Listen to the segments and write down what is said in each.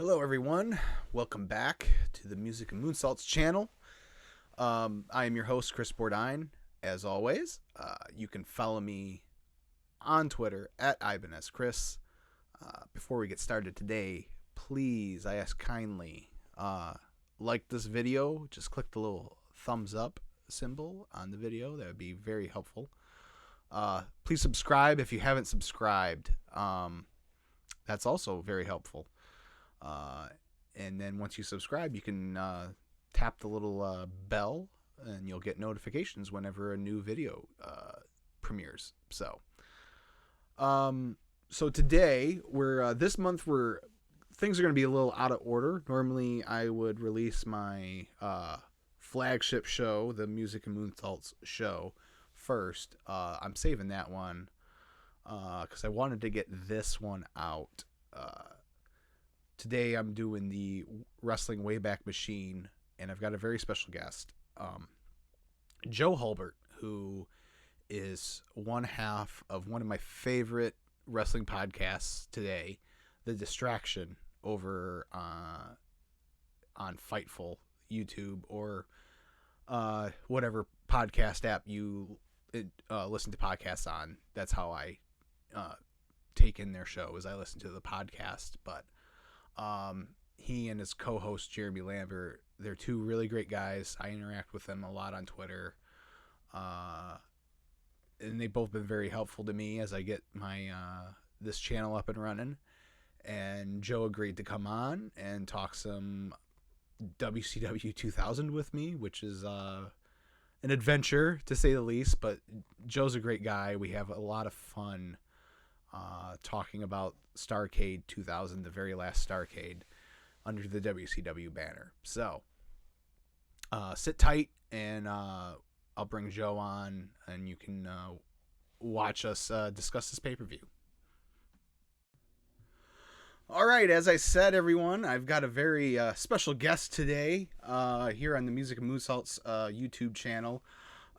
Hello, everyone. Welcome back to the Music and Moonsaults channel. I am your host, Chris Bourdine. As always, you can follow me on Twitter at IbanSChris. Before we get started today, please, I ask kindly, like this video. Just click the little thumbs up symbol on the video. That would be very helpful. Please subscribe if you haven't subscribed. That's also very helpful. And then once you subscribe, you can tap the little bell and you'll get notifications whenever a new video premieres. So today this month things are going to be a little out of order. Normally I would release my flagship show, the Music and Moonsaults show, first. I'm saving that one because I wanted to get this one out. Today I'm doing the Wrestling Wayback Machine, and I've got a very special guest, Joe Hulbert, who is one half of one of my favorite wrestling podcasts today, The Distraction, over on Fightful, YouTube, or whatever podcast app you listen to podcasts on. That's how I take in their show, is I listen to the podcast. But he and his co-host Jeremy Lambert, they're two really great guys. I interact with them a lot on Twitter, and they've both been very helpful to me as I get my this channel up and running. And Joe agreed to come on and talk some WCW 2000 with me, which is an adventure to say the least. But Joe's a great guy. We have a lot of fun talking about Starrcade 2000, the very last Starrcade under the WCW banner. So sit tight, and I'll bring Joe on, and you can watch us discuss this pay-per-view. All right, as I said, everyone, I've got a very special guest today here on the Music and Moonsaults YouTube channel.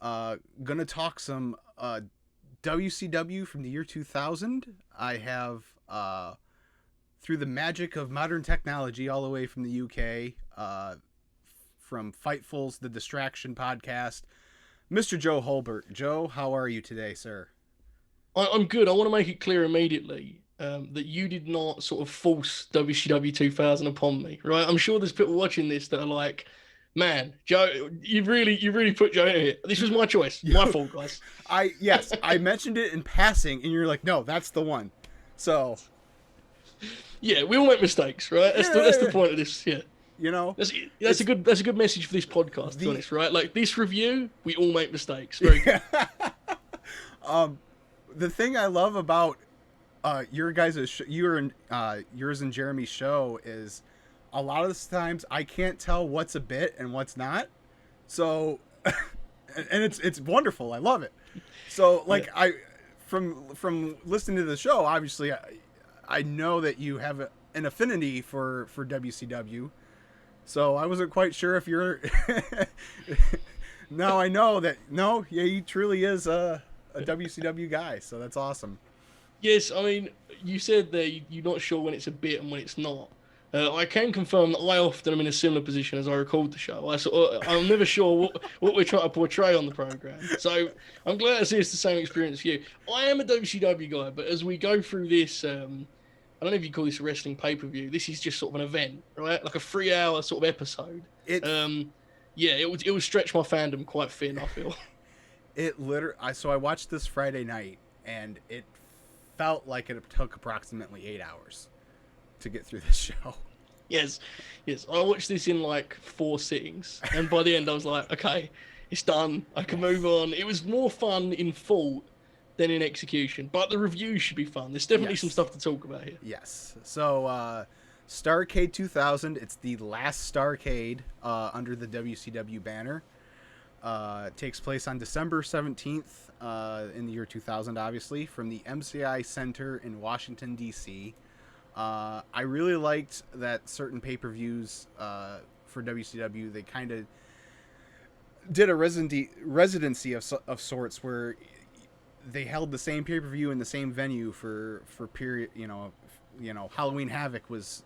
Gonna talk some WCW from the year 2000. I have, through the magic of modern technology, all the way from the UK, from Fightful's The Distraction podcast, Mr. Joe Hulbert. Joe, how are you today, sir? I'm good. I want to make it clear immediately that you did not sort of force WCW 2000 upon me, right? I'm sure there's people watching this that are like, man, Joe, you really put Joe in here. This was my choice. My fault, guys. I mentioned it in passing, and you're like, no, that's the one. So, yeah, we all make mistakes, right? That's the point of this. Yeah, you know, that's a good message for this podcast. To be honest, right? Like this review, we all make mistakes. Very good. The thing I love about your guys' yours and Jeremy's show is a lot of the times I can't tell what's a bit and what's not. So, and it's wonderful. I love it. So, like, yeah. From listening to the show, obviously, I know that you have an affinity for WCW. So I wasn't quite sure if you're. Now I know that he truly is a WCW guy. So that's awesome. Yes, I mean, you said that you're not sure when it's a bit and when it's not. I can confirm that I often am in a similar position as I record the show. I'm never sure what we're trying to portray on the program. So I'm glad to see it's the same experience for you. I am a WCW guy, but as we go through this, I don't know if you call this a wrestling pay-per-view. This is just sort of an event, right? Like a 3-hour sort of episode. It would stretch my fandom quite thin, I feel. So I watched this Friday night, and it felt like it took approximately 8 hours to get through this show. Yes. I watched this in like 4 sittings, and by the end I was like, okay, it's done. I can move on. It was more fun in thought than in execution, but the review should be fun. There's definitely some stuff to talk about here. Yes. So, Starrcade 2000. It's the last Starrcade under the WCW banner. It takes place on December 17th in the year 2000, obviously, from the MCI Center in Washington, D.C. I really liked that certain pay-per-views for WCW, they kind of did a residency of sorts where they held the same pay-per-view in the same venue for period, Halloween Havoc was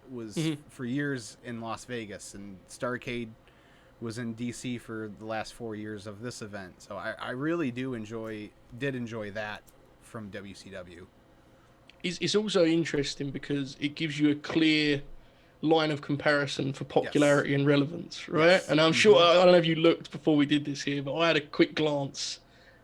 for years in Las Vegas, and Starrcade was in DC for the last 4 years of this event. So I really did enjoy that from WCW. It's also interesting because it gives you a clear line of comparison for popularity and relevance, right? Yes. And I'm sure, I don't know if you looked before we did this here, but I had a quick glance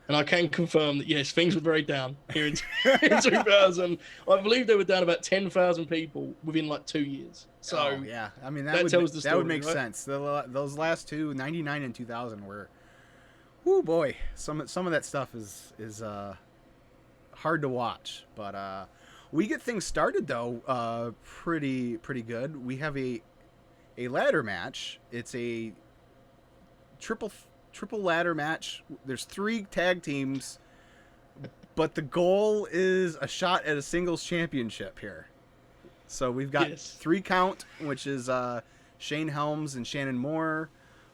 and I can confirm that, yes, things were very down here in 2000. I believe they were down about 10,000 people within like 2 years. So yeah, I mean, that tells the story, that would make right? sense. Those last two, 99 and 2000, were, whoo boy, some of that stuff is hard to watch. But we get things started though pretty good. We have a ladder match. It's a triple ladder match. There's 3 tag teams, but the goal is a shot at a singles championship here. So we've got 3 count, which is Shane Helms and Shannon Moore,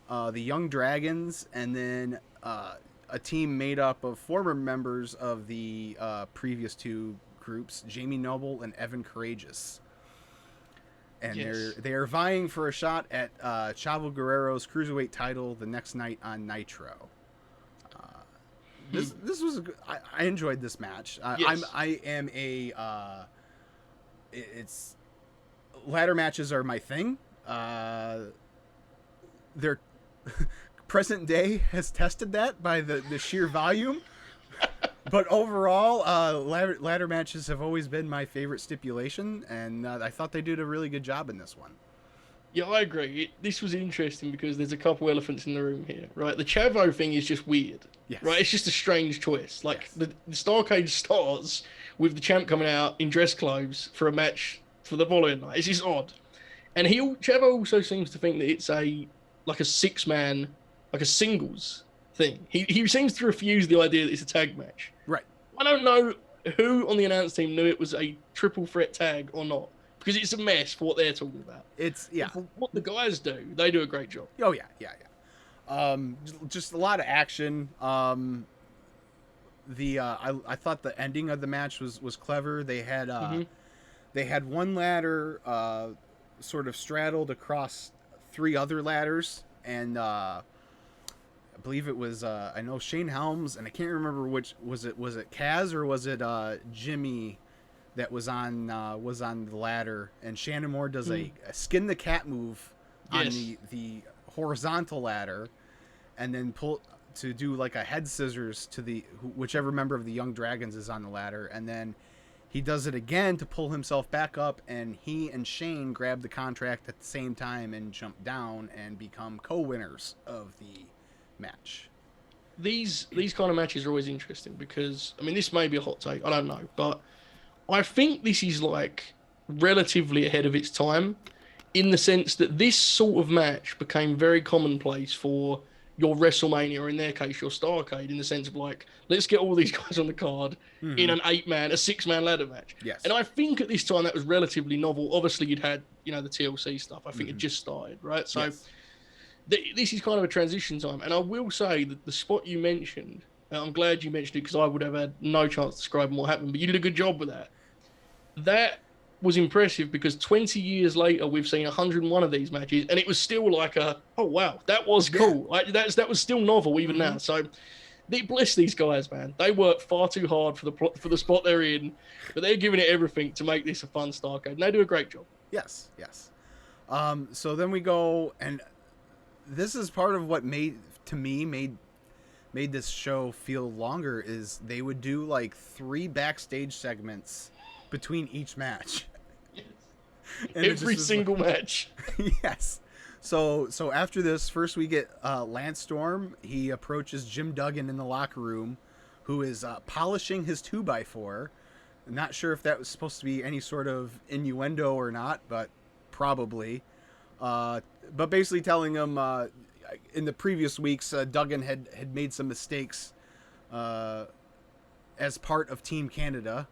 the Young Dragons, and then a team made up of former members of the previous 2 groups, Jamie Noble and Evan Courageous. And they are vying for a shot at Chavo Guerrero's cruiserweight title the next night on Nitro. This was I enjoyed this match. It's ladder matches are my thing. They're present day has tested that by the sheer volume. But overall, ladder matches have always been my favorite stipulation, and I thought they did a really good job in this one. Yeah, I agree. This was interesting because there's a couple elephants in the room here, right? The Chavo thing is just weird, right? It's just a strange choice. Like, the Starrcade starts with the champ coming out in dress clothes for a match for the following night. It's just odd. And Chavo also seems to think that it's a 6-man, like a singles thing. He seems to refuse the idea that it's a tag match. Right. I don't know who on the announce team knew it was a triple threat tag or not, because it's a mess for what they're talking about. For what the guys do, they do a great job. Oh yeah. Just a lot of action. I thought the ending of the match was clever. They had one ladder sort of straddled across 3 other ladders, and I believe it was I know Shane Helms, and I can't remember which was it Kaz or was it Jimmy that was on the ladder, and Shannon Moore does a skin the cat move on the horizontal ladder, and then pull to do like a head scissors to whichever member of the Young Dragons is on the ladder, and then he does it again to pull himself back up, and he and Shane grab the contract at the same time and jump down and become co-winners of the match. These kind of matches are always interesting because, I mean, this may be a hot take, I don't know, but I think this is like relatively ahead of its time in the sense that this sort of match became very commonplace for your WrestleMania, or in their case, your Starrcade, in the sense of like, let's get all these guys on the card in an 6-man ladder match. Yes. And I think at this time that was relatively novel. Obviously, you'd had, the TLC stuff. I think it just started, right? So this is kind of a transition time. And I will say that the spot you mentioned, I'm glad you mentioned it because I would have had no chance describing what happened, but you did a good job with that. That was impressive because 20 years later, we've seen 101 of these matches, and it was still like oh wow, that was cool. Like that was still novel even now. So, bless these guys, man. They work far too hard for the spot they're in, but they're giving it everything to make this a fun Starrcade, and they do a great job. Yes. So then we go, and this is part of what made this show feel longer. Is they would do like 3 backstage segments between each match. Yes. Every single match. Yes. So after this, first we get Lance Storm. He approaches Jim Duggan in the locker room, who is polishing his 2x4. I'm not sure if that was supposed to be any sort of innuendo or not, but probably. But basically telling him in the previous weeks, Duggan had made some mistakes as part of Team Canada,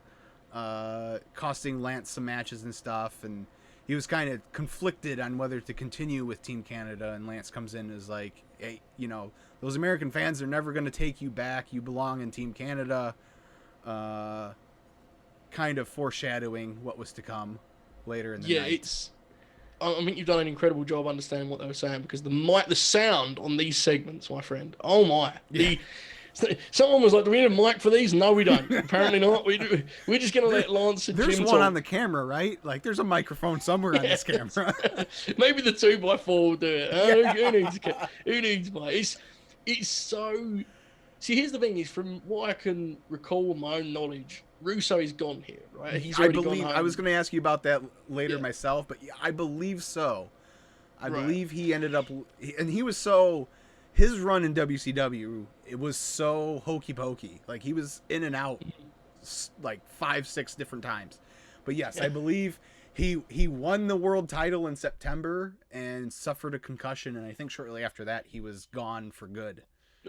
costing Lance some matches and stuff, and he was kind of conflicted on whether to continue with Team Canada, and Lance comes in and is like, hey, those American fans are never going to take you back. You belong in Team Canada, kind of foreshadowing what was to come. later in the Yeah, night. I think you've done an incredible job understanding what they were saying because the sound on these segments, my friend. Oh my, Yeah. someone was like, "Do we need a mic for these?" No, we don't. Apparently not. We're just gonna let Lance and There's Jim one on talk. the camera, right? Like there's a microphone somewhere on this camera. Maybe the 2x4 will do it. Yeah. Who needs mic? It's so. See, here's the thing: is from what I can recall, my own knowledge, Russo is gone here, right? He's I already gone believe home. I was going to ask you about that later Yeah. myself, but yeah, I believe so. I Right. believe he ended up, and he was so, his run in WCW, it was so hokey pokey. Like he was in and out like 5-6 different times. But yes, I believe he won the world title in September and suffered a concussion, and I think shortly after that he was gone for good.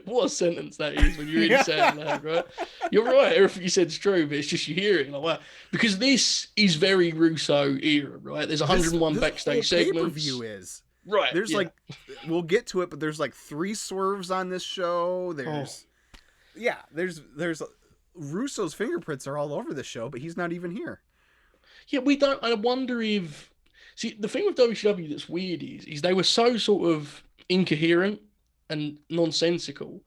What a sentence that is when you really say it loud, right? You're right. Everything you said's true, but it's just you hear it like, wow. Because this is very Russo era, right? There's 101 this backstage whole segments. pay-per-view is. Right. There's like, we'll get to it, but there's like 3 swerves on this show. There's Russo's fingerprints are all over the show, but he's not even here. Yeah, we don't. I wonder if. See, the thing with WCW that's weird is they were so sort of incoherent and nonsensical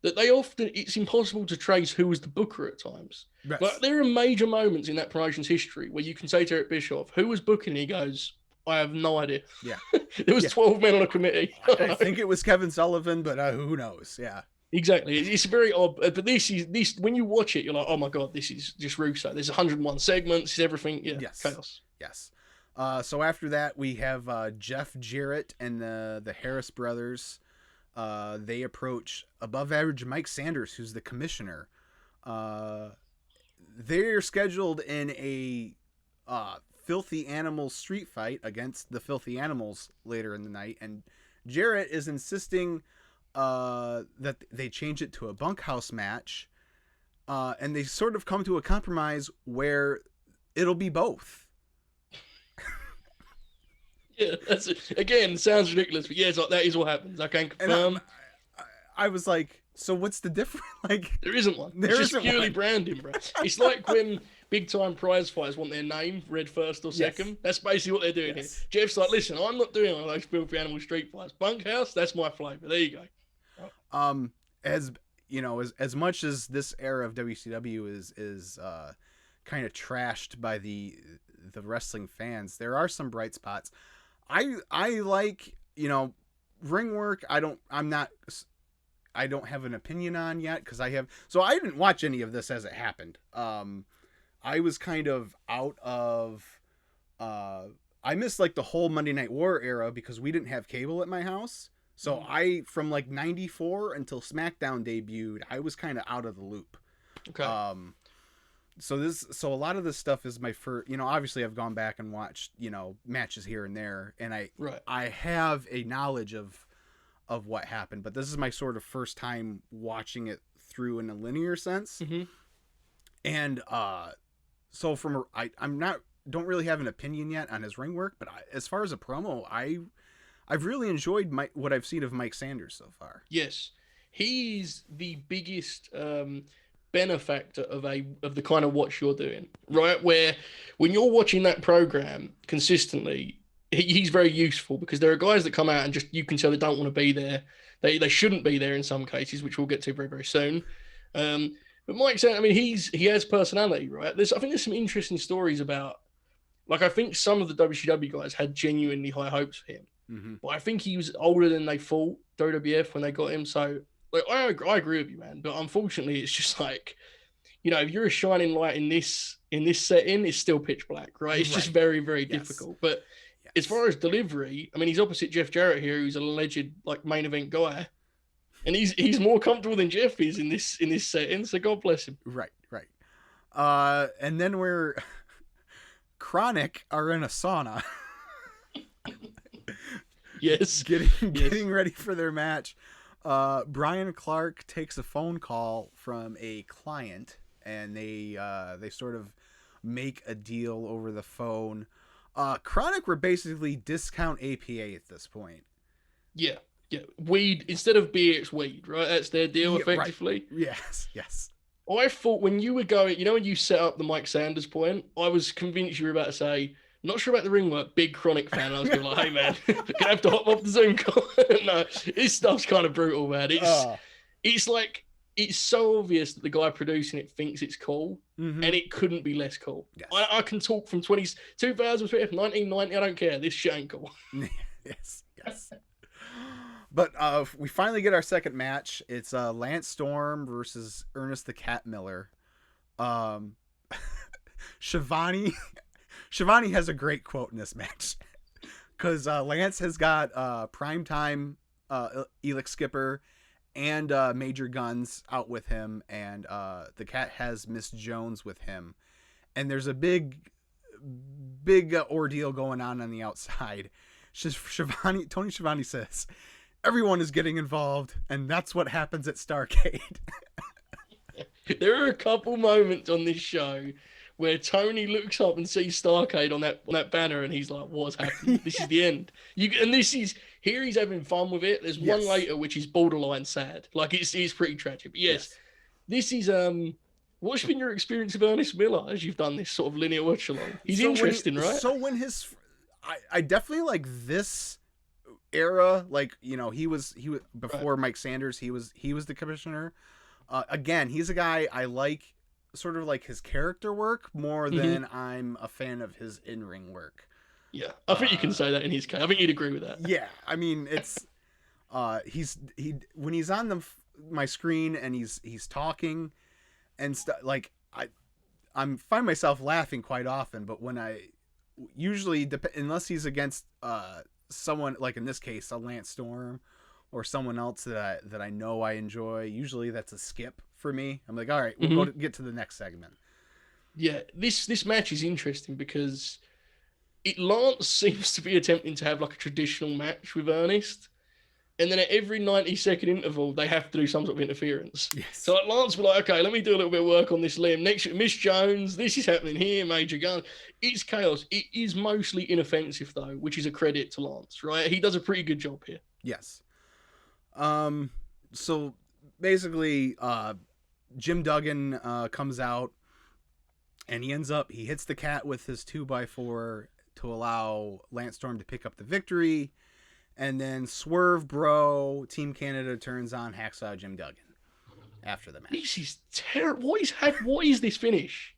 that they often it's impossible to trace who was the booker at times. Yes. But there are major moments in that promotion's history where you can say to Eric Bischoff, "Who was booking?" And he goes, "I have no idea." Yeah, there was 12 men on a committee. I think it was Kevin Sullivan, but who knows? Yeah. Exactly. It's very odd, but this when you watch it, you're like, oh my god, this is just Russo. There's 101 segments, it's everything. Yeah, yes. Chaos. Yes. So after that, we have Jeff Jarrett and the Harris brothers. They approach above average Mike Sanders, who's the commissioner. They're scheduled in a Filthy Animals street fight against the Filthy Animals later in the night, and Jarrett is insisting that they change it to a bunkhouse match, and they sort of come to a compromise where it'll be both. Yeah, that's it. Again, sounds ridiculous, but yeah, it's like that is what happens. I can confirm. I was like, so what's the difference? Like, there isn't one. It's just purely branding, bro. It's like when big time prize fighters want their name read first or second. Yes. That's basically what they're doing here. Jeff's like, listen, I'm not doing one of those Filthy Animal street fights. Bunkhouse, that's my flavor. There you go. As you know, as much as this era of WCW is kind of trashed by the wrestling fans, there are some bright spots. I like, ring work. I don't have an opinion on yet because I didn't watch any of this as it happened. I was kind of out of I missed like the whole Monday Night War era because we didn't have cable at my house. So from like 94 until SmackDown debuted, I was kind of out of the loop. Okay. So a lot of this stuff is my first, obviously I've gone back and watched, matches here and there, and I have a knowledge of what happened, but this is my sort of first time watching it through in a linear sense. Mm-hmm. And so don't really have an opinion yet on his ring work, but as far as a promo, I've really enjoyed what I've seen of Mike Sanders so far. Yes, he's the biggest benefactor of the kind of watch you're doing, right? Where when you're watching that program consistently, he's very useful because there are guys that come out and just you can tell they don't want to be there. They shouldn't be there in some cases, which we'll get to very, very soon. But Mike Sanders, I mean, he has personality, right? I think there's some interesting stories about, like, I think some of the WCW guys had genuinely high hopes for him. Mm-hmm. But I think he was older than they thought, WWF, when they got him. So, like, I agree with you, man. But unfortunately, it's just like, if you're a shining light in this setting, it's still pitch black, right? It's just very, very difficult. But as far as delivery, I mean, he's opposite Jeff Jarrett here, who's an alleged like main event guy, and he's more comfortable than Jeff is in this setting. So God bless him. Right. And then we're Chronic are in a sauna. Yes. Getting ready for their match. Brian Clark takes a phone call from a client, and they sort of make a deal over the phone. Chronic were basically discount APA at this point. Yeah. Weed instead of beer, it's weed, right? That's their deal, effectively. Right. Yes. I thought when you were going, when you set up the Mike Sanders point, I was convinced you were about to say Not sure about the ring work. Big Chronic fan. I was going like, hey man, we're gonna have to hop off the Zoom call. No, this stuff's kind of brutal, man. It's like it's so obvious that the guy producing it thinks it's cool, and it couldn't be less cool. Yes. I can talk from 2000, 1990. I don't care. This shit ain't cool. Yes. But we finally get our second match. It's Lance Storm versus Ernest the Cat Miller. Shivani has a great quote in this match because Lance has got Primetime Elix Skipper and Major Guns out with him, and the Cat has Miss Jones with him, and there's a big ordeal going on the outside. Tony Schiavone says, everyone is getting involved, and that's what happens at Starrcade. There are a couple moments on this show where Tony looks up and sees Starrcade on that banner, and he's like, "What's happening? This is the end." He's having fun with it. There's one later which is borderline sad, like it's pretty tragic. But yes, this is what's been your experience of Ernest Miller as you've done this sort of linear watch along? He's interesting, right? So when I definitely like this era, like, you know, he was before Mike Sanders, he was the commissioner. Again, he's a guy I like, sort of like his character work more than I'm a fan of his in-ring work. Yeah, I think you can say that in his case. I think you'd agree with that. Yeah, I mean, it's when he's on my screen and he's talking and stuff, like I find myself laughing quite often, but when I usually unless he's against someone, like in this case a Lance Storm or someone else that I know I enjoy, usually that's a skip for me. I'm like, all right, we'll get to the next segment. Yeah, this match is interesting because Lance seems to be attempting to have like a traditional match with Ernest, and then at every 90-second interval they have to do some sort of interference. Yes. So like Lance will be like, okay, let me do a little bit of work on this limb. Next, Miss Jones, this is happening here, Major Gun. It's chaos. It is mostly inoffensive though, which is a credit to Lance, right? He does a pretty good job here. Yes. So basically, Jim Duggan comes out, and he hits the Cat with his 2x4 to allow Lance Storm to pick up the victory, and then Swerve Bro Team Canada turns on Hacksaw Jim Duggan after the match. This is terrible. What is this finish?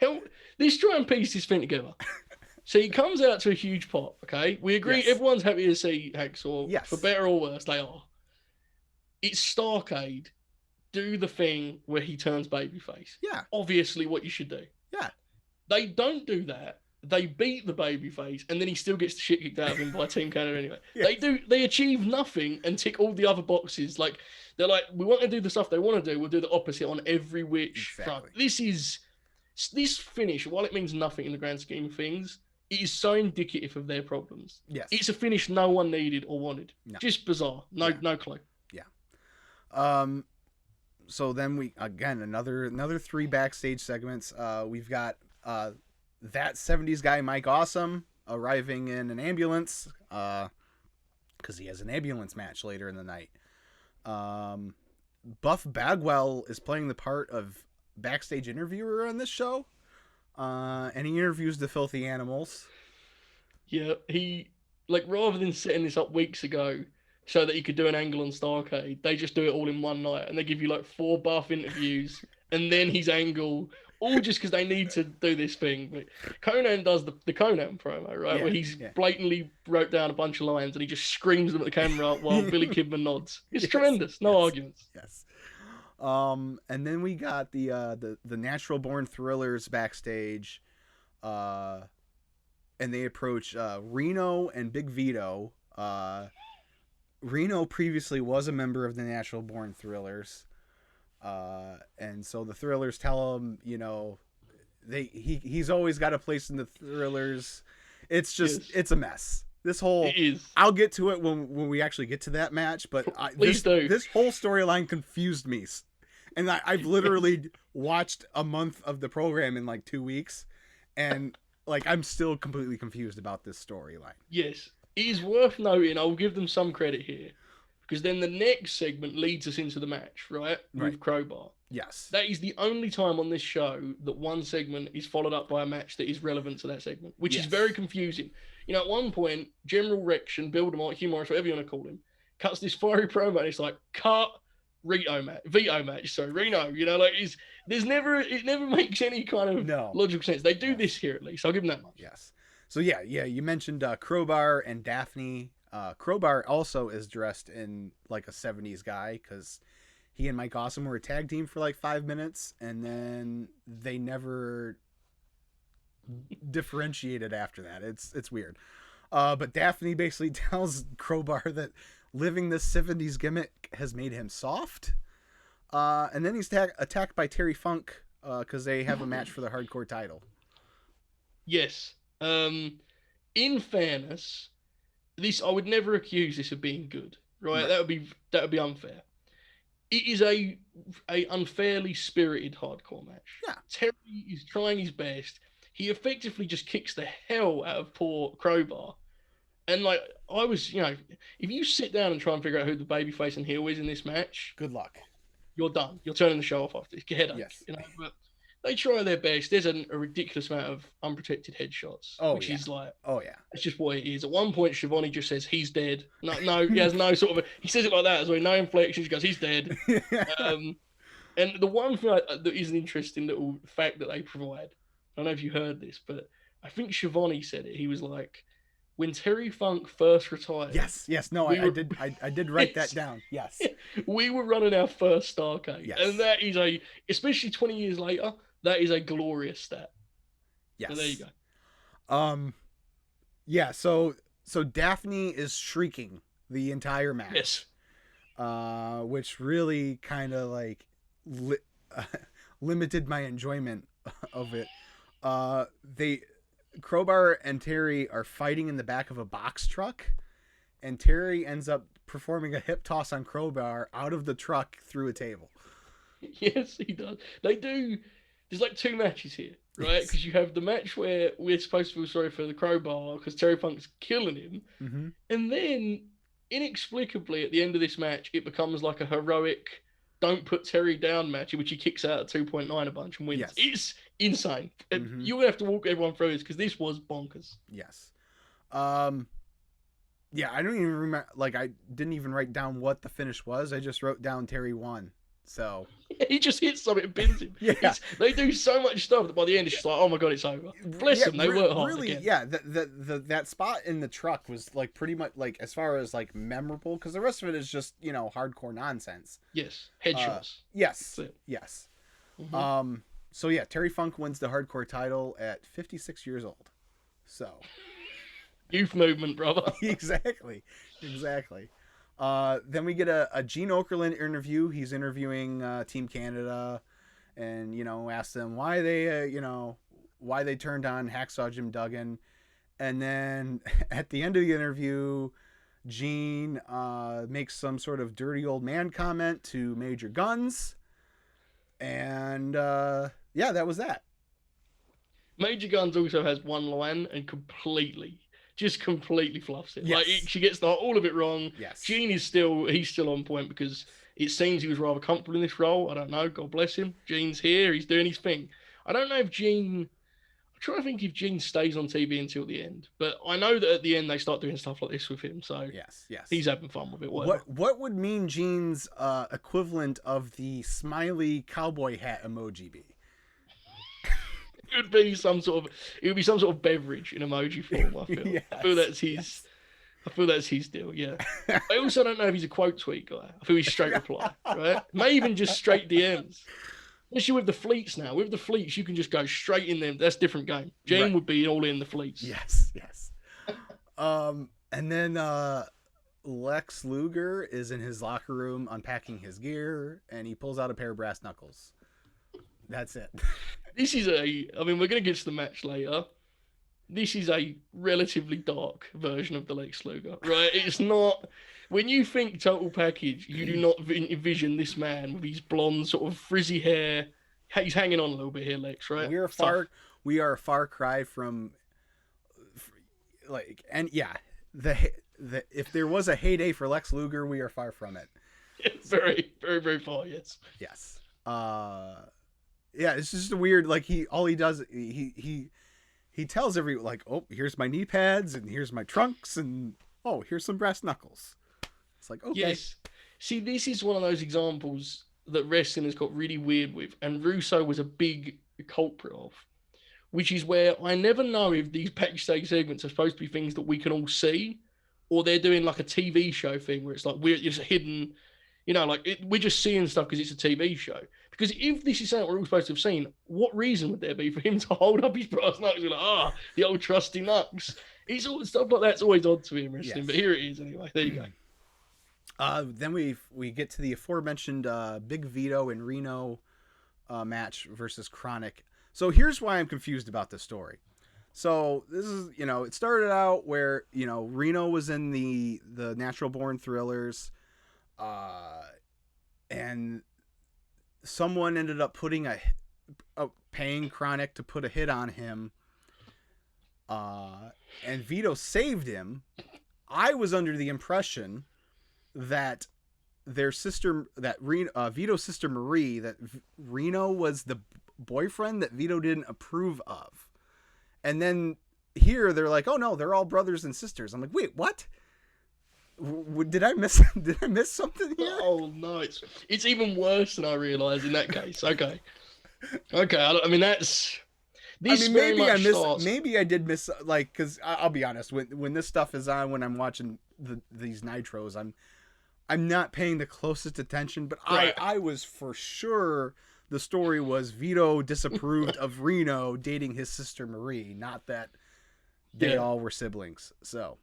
Let's try and piece this thing together. So he comes out to a huge pop. Okay, we agree. Yes. Everyone's happy to see Hacksaw. Yes. For better or worse, they are. It's Starrcade. Do the thing where he turns babyface. Yeah. Obviously what you should do. Yeah. They don't do that. They beat the babyface, and then he still gets the shit kicked out of him by Team Canada anyway. Yes. They achieve nothing and tick all the other boxes. Like, they're like, we want to do the stuff they want to do, we'll do the opposite on every which front. This finish, while it means nothing in the grand scheme of things, it is so indicative of their problems. Yes. It's a finish no one needed or wanted. No. Just bizarre. No clue. Yeah. So then we, again, another 3 backstage segments. We've got that 70s guy Mike Awesome arriving in an ambulance because he has an ambulance match later in the night. Buff Bagwell is playing the part of backstage interviewer on this show, and he interviews the Filthy Animals. Yeah, he, like, rather than setting this up weeks ago so that you could do an angle on Starrcade, they just do it all in one night, and they give you like 4 buff interviews and then his angle, all just because they need to do this thing. But Conan does the Conan promo, right? Where he's blatantly wrote down a bunch of lines and he just screams them at the camera while Billy Kidman nods. It's tremendous. No arguments. Yes. And then we got the Natural Born Thrillers backstage, and they approach Reno and Big Vito. Reno previously was a member of the Natural Born Thrillers, and so the Thrillers tell him, you know, he's always got a place in the Thrillers. It's just it's a mess. This whole I'll get to it when we actually get to that match, but this whole storyline confused me, and I've literally watched a month of the program in like 2 weeks, and like I'm still completely confused about this storyline. Yes. It is worth noting, I'll give them some credit here. because then the next segment leads us into the match, right? With Crowbar. Yes. That is the only time on this show that one segment is followed up by a match that is relevant to that segment, which is very confusing. You know, at one point, General Rection, Bill DeMott, Hugh Morris, whatever you want to call him, cuts this fiery promo and it's like, cut veto match, sorry, Reno. You know, like it never makes any kind of logical sense. They do this here at least. I'll give them that much. Yes. So yeah, you mentioned Crowbar and Daphne. Crowbar also is dressed in like a 70s guy because he and Mike Awesome were a tag team for like 5 minutes and then they never differentiated after that. It's weird. But Daphne basically tells Crowbar that living this 70s gimmick has made him soft. And then he's attacked by Terry Funk because they have a match for the hardcore title. Yes. In fairness, I would never accuse this of being good, right? That would be unfair. It is a unfairly spirited hardcore match. Yeah. Terry is trying his best. He effectively just kicks the hell out of poor Crowbar. And like I was, you know, if you sit down and try and figure out who the babyface and heel is in this match, good luck. You're done. You're turning the show off after this. Headache. Yes. You know, but they try their best. There's a ridiculous amount of unprotected headshots, which is like, it's just what it is. At one point, Schiavone just says he's dead. No, he has no sort of. He says it like that as well. No inflection. He goes, he's dead. And the one thing that is an interesting little fact that they provide. I don't know if you heard this, but I think Schiavone said it. He was like, when Terry Funk first retired. Yes. No, I did write that down. Yes. We were running our first Starrcade. Yes. And that is especially 20 years later, that is a glorious stat. Yes. So there you go. Yeah, so Daphne is shrieking the entire match. Yes. Which really kind of like limited my enjoyment of it. Crowbar and Terry are fighting in the back of a box truck, and Terry ends up performing a hip toss on Crowbar out of the truck through a table. Yes, he does. They do. There's like 2 matches here, right? Because you have the match where we're supposed to feel sorry for the Crowbar because Terry Funk's killing him, and then inexplicably at the end of this match, it becomes like a heroic "don't put Terry down" match in which he kicks out at 2.9 a bunch and wins. Yes. It's insane. You're gonna have to walk everyone through this because this was bonkers. Yes. Yeah, I don't even remember. Like, I didn't even write down what the finish was. I just wrote down Terry won. So he just hits something and pins him. They do so much stuff that by the end it's just like, oh my god, it's over. Bless them, they work hard. Really, again. That spot in the truck was like pretty much like as far as like memorable because the rest of it is just hardcore nonsense. Yes, headshots. Yes. So yeah, Terry Funk wins the hardcore title at 56 years old. So youth movement, brother. Exactly. Then we get a Gene Okerlund interview. He's interviewing Team Canada, and asks them why they turned on Hacksaw Jim Duggan, and then at the end of the interview, Gene makes some sort of dirty old man comment to Major Guns, and that was that. Major Guns also has one line and completely fluffs it. Yes. Like she gets all of it wrong. Yes. Gene he's still on point because it seems he was rather comfortable in this role. I don't know. God bless him. Gene's here. He's doing his thing. I don't know if Gene. I'm trying to think if Gene stays on TV until the end, but I know that at the end they start doing stuff like this with him. So yes, he's having fun with it. Whatever. What would Mean Gene's equivalent of the smiley cowboy hat emoji be? It would be some sort of beverage in emoji form. I feel. Yes, I feel that's his. Yes. I feel that's his deal. Yeah. I also don't know if he's a quote tweet guy. I feel he's straight reply. Right? May even just straight DMs. Especially with the fleets now. With the fleets, you can just go straight in them. That's a different game. Gene would be all in the fleets. Yes. And then Lex Luger is in his locker room unpacking his gear, and he pulls out a pair of brass knuckles. That's it. This is we're going to get to the match later. This is a relatively dark version of the Lex Luger, right? It's not... When you think total package, you do not envision this man with his blonde sort of frizzy hair. He's hanging on a little bit here, Lex, right? We are a far cry from... if there was a heyday for Lex Luger, we are far from it. Very, very, very far. Yes. Yes. Yeah, it's just a weird. Like he does. He tells like, oh, here's my knee pads and here's my trunks and oh, here's some brass knuckles. It's like, okay. Yes. See, this is one of those examples that wrestling has got really weird with, and Russo was a big culprit of, which is where I never know if these backstage segments are supposed to be things that we can all see, or they're doing like a TV show thing where it's like we're just hidden, we're just seeing stuff because it's a TV show. Because if this is something we're all supposed to have seen, what reason would there be for him to hold up his brass knuckles and like, the old trusty knucks? It's all stuff like that's always odd to me in wrestling, yes. But here it is anyway. There you go. Then we get to the aforementioned Big Vito and Reno match versus Chronic. So here's why I'm confused about this story. So this is, it started out where, Reno was in the Natural Born Thrillers, and someone ended up paying Chronic to put a hit on him, and Vito saved him. I was under the impression that Vito's sister Marie, that Reno was the boyfriend that Vito didn't approve of. And then here they're like, oh no, they're all brothers and sisters. I'm like, wait, what? Did I miss something here? Oh no, it's even worse than I realized in that case. Okay. I mean, that's this. Maybe I did miss, like, because I'll be honest, when this stuff is on, when I'm watching these nitros, I'm not paying the closest attention, but right. I was for sure the story was Vito disapproved of Reno dating his sister Marie, not that they all were siblings. So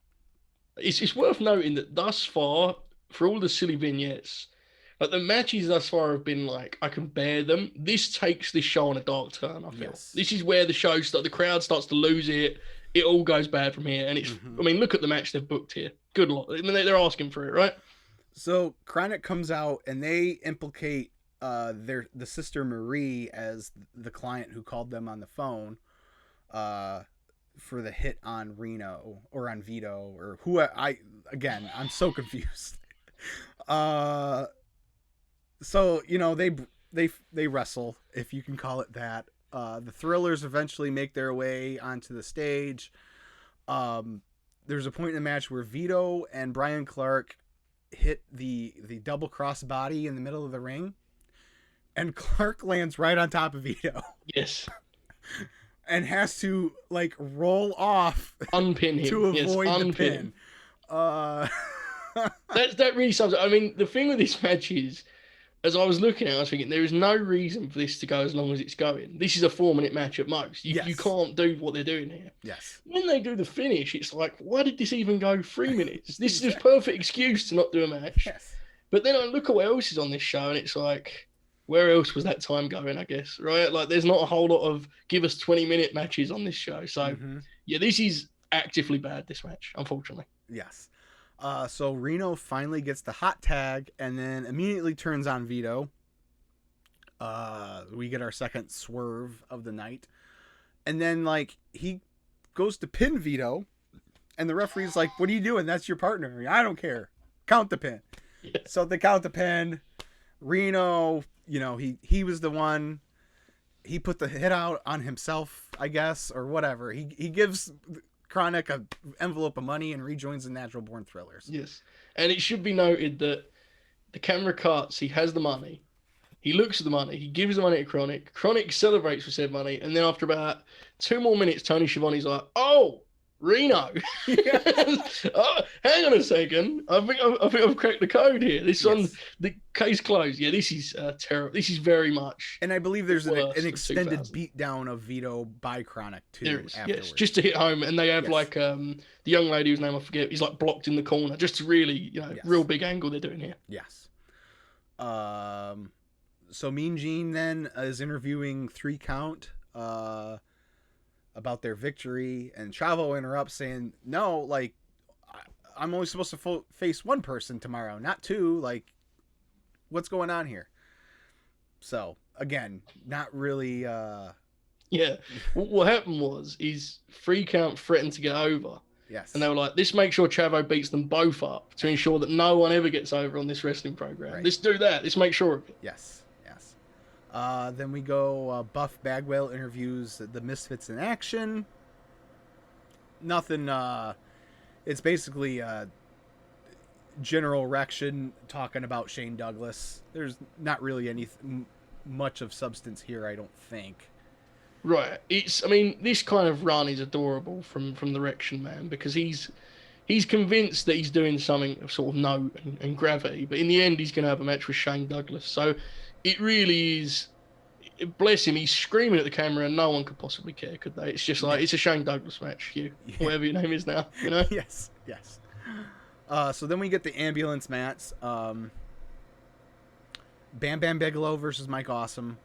it's worth noting that thus far, for all the silly vignettes, like the matches thus far have been like, I can bear them. This takes this show on a dark turn, I feel. Yes. This is where the crowd starts to lose it. It all goes bad from here. And it's, I mean, look at the match they've booked here. Good luck. I mean, they're asking for it, right? So Chronic comes out and they implicate the sister Marie as the client who called them on the phone for the hit on Reno or on Vito or who I'm so confused. So they wrestle, if you can call it that. The Thrillers eventually make their way onto the stage. There's a point in the match where Vito and Brian Clark hit the double cross body in the middle of the ring, and Clark lands right on top of Vito. Yes. And has to like roll off, unpin him to avoid the pin. That really sums it. I mean, the thing with this match is, as I was looking at it, I was thinking there is no reason for this to go as long as it's going. This is a 4-minute match at most. You can't do what they're doing here. Yes. When they do the finish, it's like, why did this even go 3 minutes? This is just perfect excuse to not do a match. Yes. But then I look at what else is on this show, and it's like, where else was that time going, I guess, right? Like, there's not a whole lot of give us 20-minute matches on this show. So, yeah, this is actively bad, this match, unfortunately. Yes. So Reno finally gets the hot tag and then immediately turns on Vito. We get our second swerve of the night. And then, like, he goes to pin Vito, and the referee's like, what are you doing? That's your partner. I don't care. Count the pin. Yeah. So they count the pin. Reno, he was the one. He put the hit out on himself, I guess, or whatever. He gives Chronic an envelope of money and rejoins the Natural Born Thrillers. Yes. And it should be noted that the camera cuts, he has the money. He looks at the money. He gives the money to Chronic. Chronic celebrates with said money. And then after about 2 more minutes, Tony Schiavone's like, oh, Reno. Oh, hang on a second. I think I've cracked the code here. This one, the case closed. Yeah, this is terrible. This is very much. And I believe there's an extended beatdown of Vito by Chronic too. There is, yes, just to hit home. And they have like the young lady whose name I forget. He's like blocked in the corner. Just really, real big angle they're doing here. Yes. So Mean Gene then is interviewing 3 Count. About their victory, and Chavo interrupts saying, no, like, I'm only supposed to face one person tomorrow, not 2. Like, what's going on here? So again, not really yeah. What happened was 3 Count threatened to get over, Yes. And they were like, let's make sure Chavo beats them both up to ensure that no one ever gets over on this wrestling program. Right. Let's do that. Let's make sure of it. Yes. Then we go, Buff Bagwell interviews the Misfits in action. Nothing, it's basically general erection talking about Shane Douglas. There's not really much of substance here, I don't think. Right. This kind of run is adorable from the Rection Man, because he's convinced that he's doing something of sort of note and gravity, but in the end he's going to have a match with Shane Douglas. So it really is, bless him, he's screaming at the camera and no one could possibly care, could they? It's just like, it's a Shane Douglas match, whatever your name is now, you know? Yes. So then we get the ambulance match. Bam Bam Bigelow versus Mike Awesome.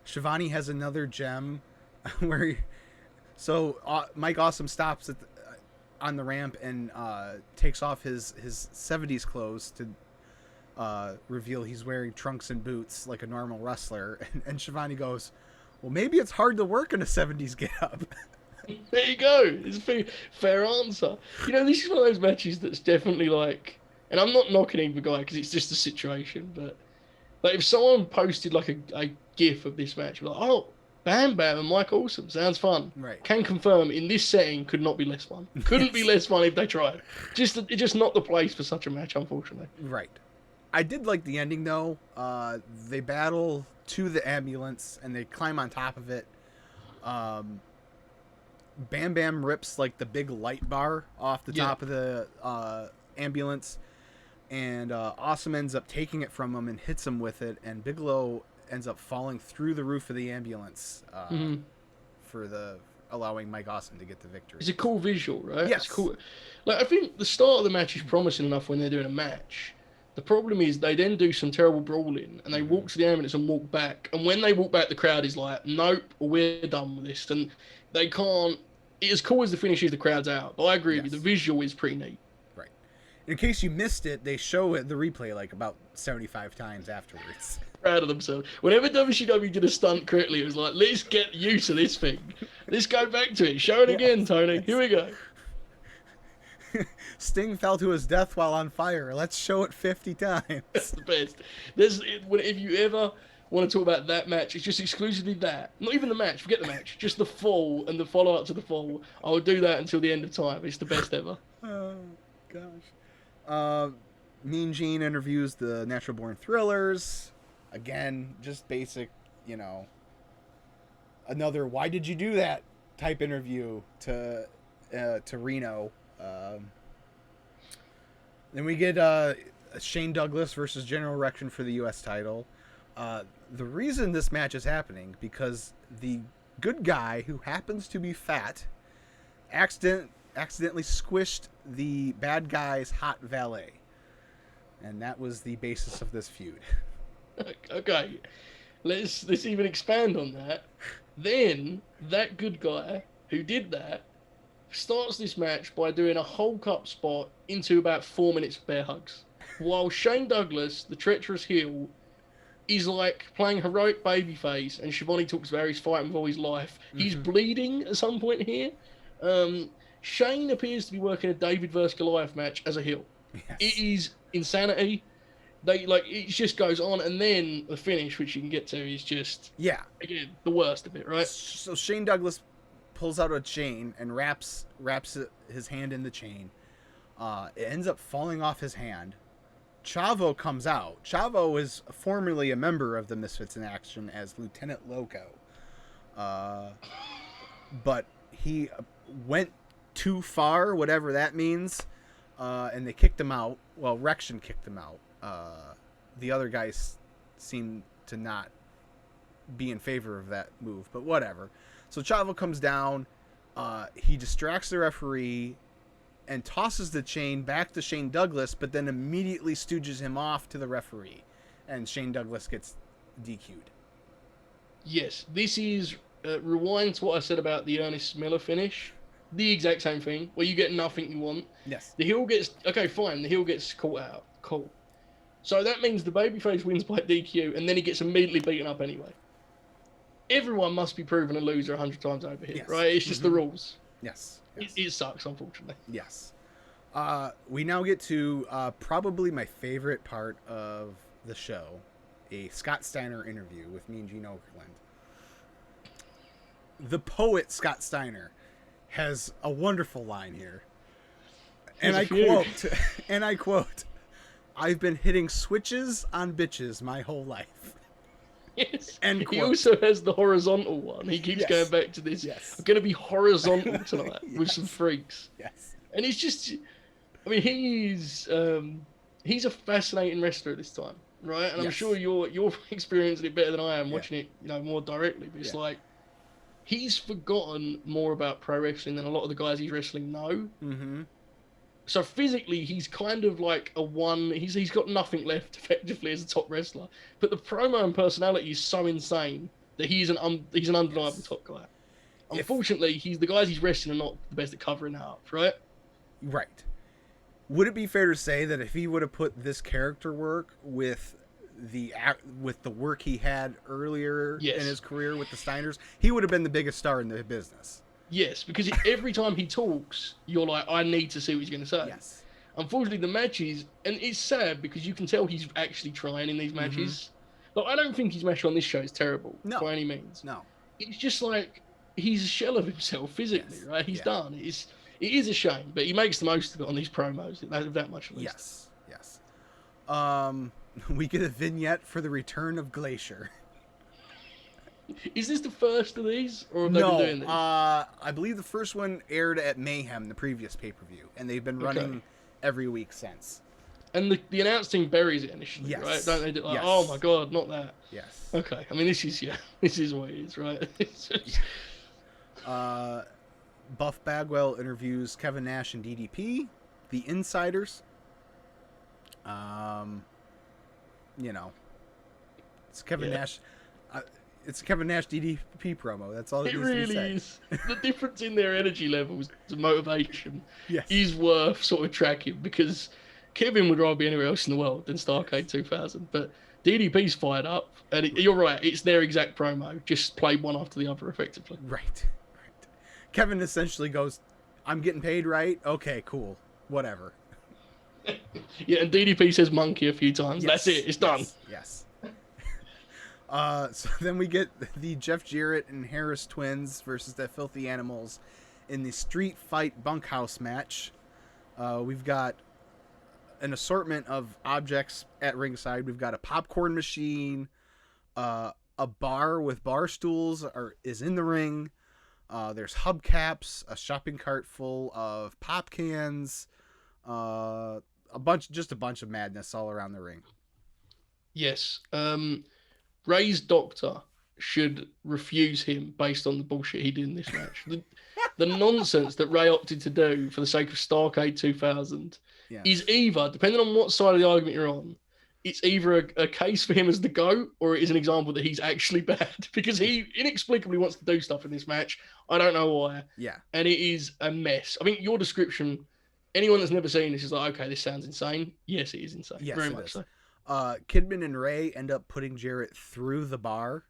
Shivani has another gem where Mike Awesome stops on the ramp and takes off his 70s clothes to reveal he's wearing trunks and boots like a normal wrestler. And Shivani goes, well, maybe it's hard to work in a 70s getup. There you go. It's a fair answer. This is one of those matches that's definitely like, and I'm not knocking either guy because it's just a situation, but like if someone posted like a GIF of this match, like, oh, Bam Bam and Mike Awesome, sounds fun. Right. Can confirm in this setting could not be less fun. Couldn't be less fun if they tried. Just not the place for such a match, unfortunately. Right. I did like the ending though. They battle to the ambulance and they climb on top of it. Bam Bam rips like the big light bar off the top of the ambulance, and Awesome ends up taking it from him and hits him with it, and Bigelow ends up falling through the roof of the ambulance for allowing Mike Awesome to get the victory. It's a cool visual, right? Yes. It's cool. Like, I think the start of the match is promising enough when they're doing a match. The problem is they then do some terrible brawling and they walk to the ambulance and walk back. And when they walk back, the crowd is like, nope, we're done with this. And they can't... As cool as the finish is, the crowd's out. But I agree with you. The visual is pretty neat. Right. In case you missed it, they show the replay like about 75 times afterwards. Proud of themselves. Whenever WCW did a stunt correctly, it was like, let's get used to this thing. Let's go back to it. Show it again, Tony. Yes. Here we go. Sting fell to his death while on fire. Let's show it 50 times. That's the best. If you ever want to talk about that match, it's just exclusively that. Not even the match. Forget the match. Just the fall and the follow-up to the fall. I will do that until the end of time. It's the best ever. Oh, gosh. Mean Gene interviews the Natural Born Thrillers. Again, just basic, another why did you do that type interview to Reno. Then we get Shane Douglas versus General Erection for the U.S. title. The reason this match is happening because the good guy, who happens to be fat, accidentally squished the bad guy's hot valet. And that was the basis of this feud. Okay, let's even expand on that. Then that good guy who did that starts this match by doing a Hulk up spot into about 4 minutes of bear hugs, while Shane Douglas, the treacherous heel, is like playing heroic babyface, and Shivani talks about he's fighting with all his life. He's bleeding at some point here. Shane appears to be working a David vs Goliath match as a heel. Yes. It is insanity. It just goes on, and then the finish, which you can get to, is just again the worst of it, right? So Shane Douglas pulls out a chain and wraps his hand in the chain. It ends up falling off his hand. Chavo comes out. Chavo is formerly a member of the Misfits in Action as Lieutenant Loco. But he went too far, whatever that means, and they kicked him out. Well, Rection kicked him out. The other guys seem to not be in favor of that move, but whatever. So Chavo comes down. He distracts the referee and tosses the chain back to Shane Douglas, but then immediately stooges him off to the referee, and Shane Douglas gets DQ'd. Yes, this is rewind to what I said about the Ernest Miller finish. The exact same thing, where you get nothing you want. Yes. The heel gets... Okay, fine, the heel gets caught out. Cool. So that means the babyface wins by DQ, and then he gets immediately beaten up anyway. Everyone must be proven a loser 100 times over here, right? It's just the rules. Yes. It sucks, unfortunately. Yes. We now get to probably my favorite part of the show, a Scott Steiner interview with me and Gene Okerlund. The poet Scott Steiner has a wonderful line here. And I quote, "I've been hitting switches on bitches my whole life." Yes. End quote. He also has the horizontal one. He keeps going back to this. Yes. I'm going to be horizontal tonight with some freaks. Yes. And it's just, I mean, he's a fascinating wrestler at this time, right? And I'm sure you're experiencing it better than I am, watching it, more directly. But it's like, he's forgotten more about pro wrestling than a lot of the guys he's wrestling know. Mm-hmm. So physically, he's kind of like a one. He's got nothing left effectively as a top wrestler. But the promo and personality is so insane that he's an undeniable top guy. Unfortunately, the guys he's wrestling are not the best at covering that up, right? Right. Would it be fair to say that if he would have put this character work with the work he had earlier in his career with the Steiners, he would have been the biggest star in the business? Yes, because every time he talks, you're like, I need to see what he's going to say. Yes. Unfortunately, the matches, and it's sad because you can tell he's actually trying in these matches. Mm-hmm. Like, I don't think his match on this show is terrible by any means. No. It's just like he's a shell of himself physically, right? He's done. It is a shame, but he makes the most of it on these promos. That much at least. Yes. We get a vignette for the Return of Glacier. Is this the first of these, or have they been doing this? I believe the first one aired at Mayhem, the previous pay-per-view, and they've been running every week since. And the announce team buries it initially, right? Don't they do like, oh my god, not that. Yes. Okay. I mean, this is what it is, right? Buff Bagwell interviews Kevin Nash and DDP, the Insiders. It's Kevin Nash. It's a Kevin Nash DDP promo. That's all it needs really to be said. Is. The difference in their energy levels, the motivation, yes. is worth sort of tracking, because Kevin would rather be anywhere else in the world than Starrcade 2000. But DDP's fired up, and you're right, it's their exact promo, just played one after the other effectively. Right. Kevin essentially goes, I'm getting paid, right? Okay, cool. Whatever. Yeah, and DDP says monkey a few times. Yes. That's it. It's done. Yes. So then we get the Jeff Jarrett and Harris twins versus the Filthy Animals in the Street Fight Bunkhouse match. We've got an assortment of objects at ringside. We've got a popcorn machine, a bar with bar stools is in the ring. There's hubcaps, a shopping cart full of pop cans, a bunch of madness all around the ring. Yes. Ray's doctor should refuse him based on the bullshit he did in this match. The nonsense that Ray opted to do for the sake of Starrcade 2000 is either, depending on what side of the argument you're on, it's either a case for him as the GOAT, or it is an example that he's actually bad, because he inexplicably wants to do stuff in this match. I don't know why. Yeah. And it is a mess. I mean, your description, anyone that's never seen this is like, okay, this sounds insane. Yes, it is insane. Yes, very much so. Kidman and Ray end up putting Jarrett through the bar.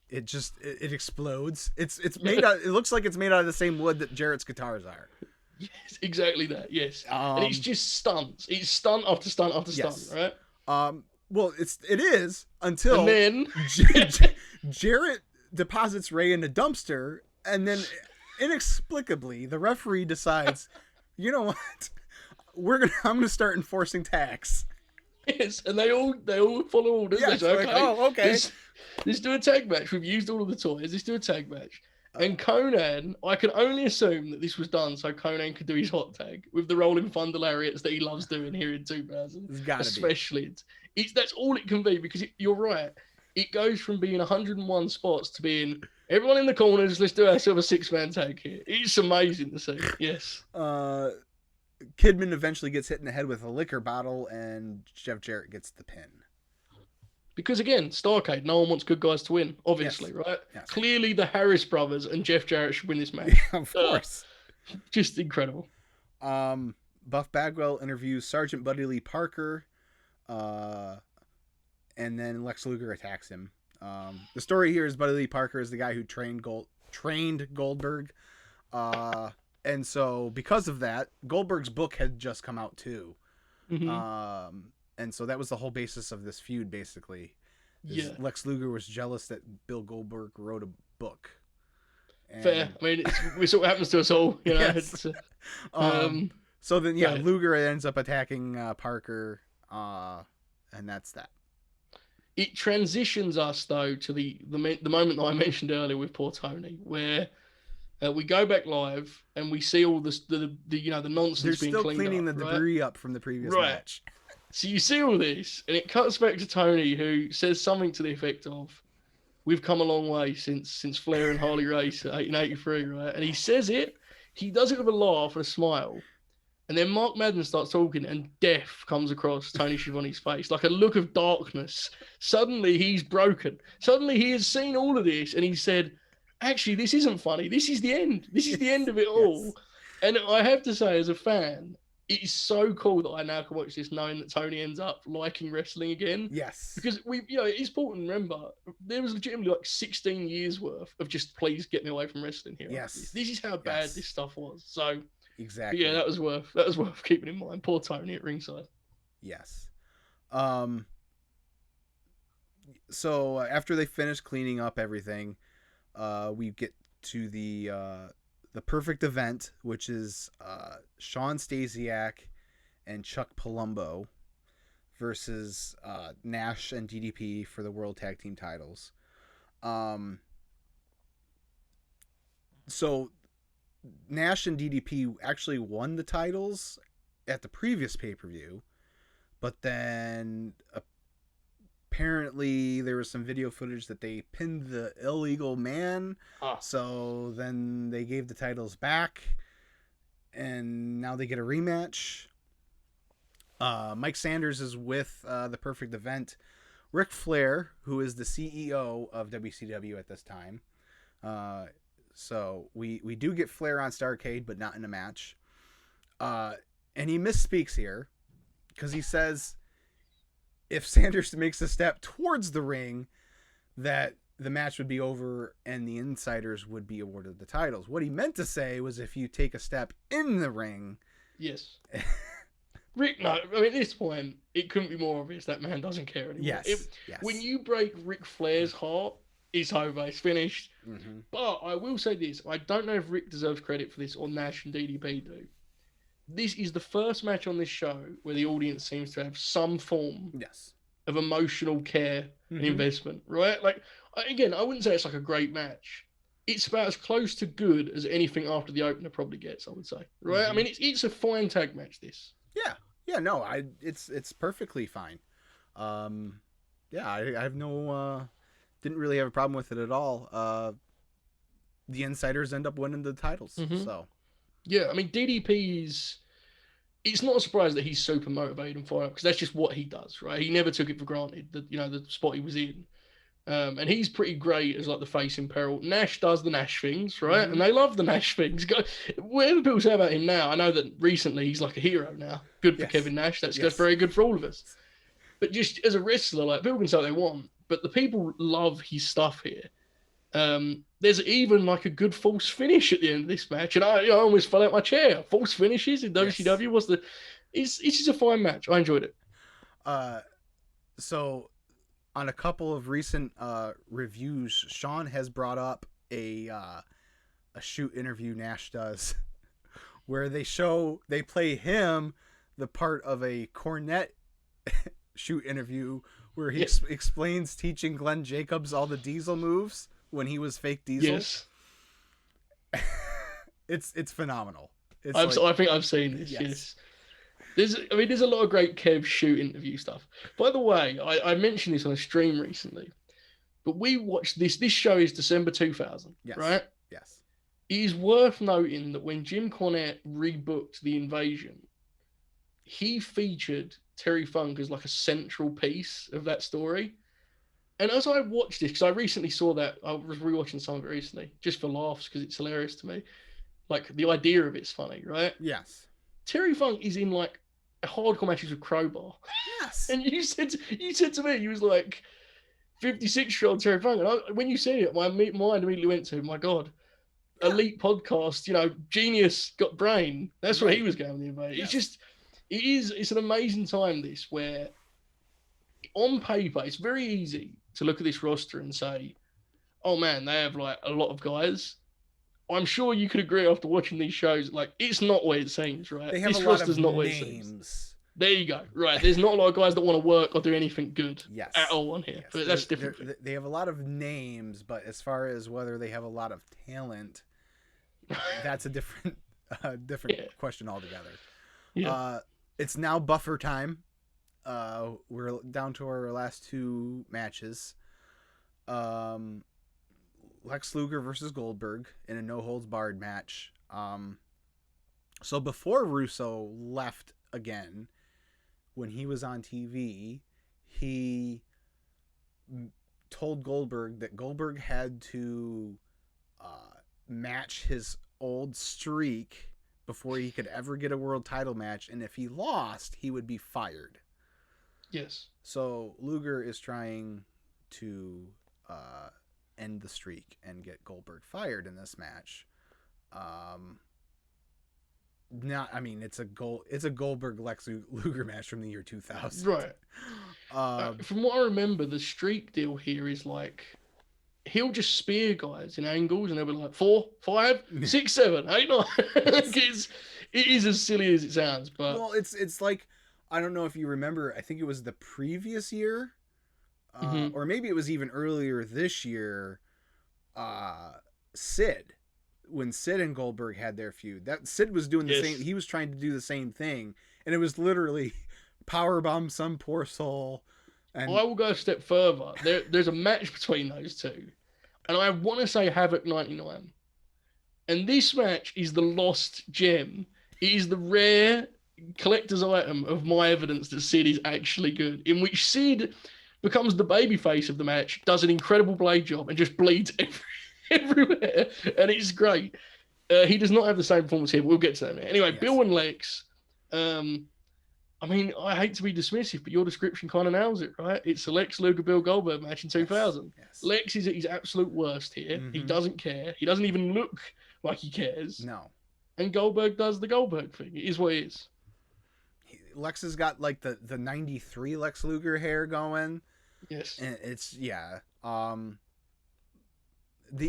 It explodes. It's made out. It looks like it's made out of the same wood that Jarrett's guitars are. Yes, exactly that. Yes, and it's just stunts. It's stunt after stunt after stunt, right? Well, it is until and then Jarrett deposits Ray in a dumpster, and then inexplicably the referee decides, you know what? I'm gonna start enforcing tax. Yes, and they all follow orders. Yes, okay. Oh, okay. Let's do a tag match. We've used all of the toys. Let's do a tag match. And Conan, I can only assume that this was done so Conan could do his hot tag with the rolling thunder lariats that he loves doing here in 2000. It's gotta especially be. That's all it can be, because you're right. It goes from being 101 spots to being everyone in the corners. Let's do ourselves a 6-man tag here. It's amazing to see. Yes. Kidman eventually gets hit in the head with a liquor bottle, and Jeff Jarrett gets the pin. Because again, Starrcade, no one wants good guys to win, obviously, right? Yes. Clearly the Harris brothers and Jeff Jarrett should win this match. Of course. Just incredible. Buff Bagwell interviews Sergeant Buddy Lee Parker, and then Lex Luger attacks him. The story here is Buddy Lee Parker is the guy who trained Goldberg. And so because of that, Goldberg's book had just come out too. Mm-hmm. And so that was the whole basis of this feud, basically. Yeah. Lex Luger was jealous that Bill Goldberg wrote a book. And, Fair. I mean, it's what happens to us all, you know. Yes. It's, so then, yeah, but Luger ends up attacking Parker, and that's that. it transitions us though to the moment that I mentioned earlier with poor Tony, where we go back live and we see all this the nonsense They're being still cleaned cleaning up, the right? debris up from the previous Right. match. So you see all this, and it cuts back to Tony, who says something to the effect of, "We've come a long way since Flair and Harley Race in '83, right?" And he says it. He does it with a laugh and a smile. And then Mark Madden starts talking, and death comes across Tony Schiavone's face, like a look of darkness. Suddenly, he's broken. Suddenly, he has seen all of this, and he said, "Actually, this isn't funny. This is the end. This is the end of it all." Yes. And I have to say, as a fan, it is so cool that I now can watch this knowing that Tony ends up liking wrestling again. Yes. Because it's important to remember, there was legitimately like 16 years worth of just, please get me away from wrestling here. Yes. This is how bad this stuff was. So... Exactly. Yeah, that was worth keeping in mind. Poor Tony at ringside. Yes. So after they finish cleaning up everything, we get to the perfect event, which is Shawn Stasiak and Chuck Palumbo versus Nash and DDP for the World Tag Team titles. So Nash and DDP actually won the titles at the previous pay-per-view, but then apparently there was some video footage that they pinned the illegal man. So then they gave the titles back, and now they get a rematch. Mike Sanders is with the perfect event. Ric Flair, who is the CEO of WCW at this time. So we do get Flair on Starrcade, but not in a match. And he misspeaks here because he says if Sanders makes a step towards the ring, that the match would be over and the insiders would be awarded the titles. What he meant to say was if you take a step in the ring. Yes. Rick, no, I mean, at this point, it couldn't be more obvious that man doesn't care anymore. Yes. When you break Ric Flair's heart, it's over, it's finished. Mm-hmm. But I will say this, I don't know if Rick deserves credit for this or Nash and DDP do. This is the first match on this show where the audience seems to have some form of emotional care and investment, right? Like, again, I wouldn't say it's like a great match. It's about as close to good as anything after the opener probably gets, I would say, right? Mm-hmm. I mean, it's a fine tag match, this. Yeah, no, it's perfectly fine. I have no, didn't really have a problem with it at all. The insiders end up winning the titles, so. Yeah, I mean, DDP's... It's not a surprise that he's super motivated and fired up, because that's just what he does, right? He never took it for granted, the spot he was in. And he's pretty great as, like, the face in peril. Nash does the Nash things, right? Mm-hmm. And they love the Nash things. Whatever people say about him now, I know that recently he's like a hero now. Good for Kevin Nash. That's very good for all of us. But just as a wrestler, like, people can say what they want, but the people love his stuff here. There's even like a good false finish at the end of this match, and I almost fell out my chair. False finishes in WCW it's just a fine match. I enjoyed it. So on a couple of recent reviews, Sean has brought up a shoot interview Nash does, where they play him the part of a Cornette shoot interview where he explains teaching Glenn Jacobs all the Diesel moves when he was fake Diesel. Yes. It's phenomenal. I think I've seen this. Yes. There's a lot of great Kev shoot interview stuff. By the way, I mentioned this on a stream recently, but we watched this. This show is December 2000, right? Yes. It is worth noting that when Jim Cornette rebooked The Invasion, he featured Terry Funk as like a central piece of that story. And as I watched this, because I recently saw that, I was rewatching some of it recently, just for laughs, because it's hilarious to me. Like, the idea of it's funny, right? Yes. Terry Funk is in, like, hardcore matches with Crowbar. Yes. And you said to me, he was like 56-year-old Terry Funk. And when you said it, my mind immediately went to, my God, elite podcast, genius got brain. That's what he Right. was going with. Mate. Yes. It's an amazing time, this, where on paper, it's very easy to look at this roster and say, oh man, they have like a lot of guys. I'm sure you could agree after watching these shows, like, it's not what it seems, right? They have This a lot roster's of not what it seems. names. There you go. Right. There's not a lot of guys that want to work or do anything good Yes. at all on here. Yes. But that's different. They have a lot of names, but as far as whether they have a lot of talent, that's a different question altogether. Yeah. It's now buffer time. We're down to our last two matches. Lex Luger versus Goldberg in a no holds barred match. So before Russo left again, when he was on TV, he told Goldberg that Goldberg had to match his old streak before he could ever get a world title match, and if he lost, he would be fired. Yes. So Luger is trying to end the streak and get Goldberg fired in this match. It's a Goldberg Lex Luger match from the year 2000. Right. From what I remember, the streak deal here is like he'll just spear guys in angles, and they'll be like 4, 5, 6, 7, 8, 9. It is as silly as it sounds, but well, it's like, I don't know if you remember. I think it was the previous year. Or maybe it was even earlier this year, Sid, when Sid and Goldberg had their feud. That Sid was doing the same. He was trying to do the same thing, and it was literally powerbomb some poor soul. And I will go a step further. There's a match between those two, and I want to say Havoc 99. And this match is the lost gem. It is the rare collector's item of my evidence that Sid is actually good, in which Sid becomes the babyface of the match, does an incredible blade job, and just bleeds everywhere, and it's great. He does not have the same performance here, but we'll get to that. Anyway, yes. Bill and Lex. I hate to be dismissive, but your description kind of nails it, right? It's a Lex Luger Bill Goldberg match in 2000. Yes. Lex is at his absolute worst here. Mm-hmm. He doesn't care. He doesn't even look like he cares. No. And Goldberg does the Goldberg thing. It is what it is. Lex has got like the 93 Lex Luger hair going. Yes. And it's, yeah. The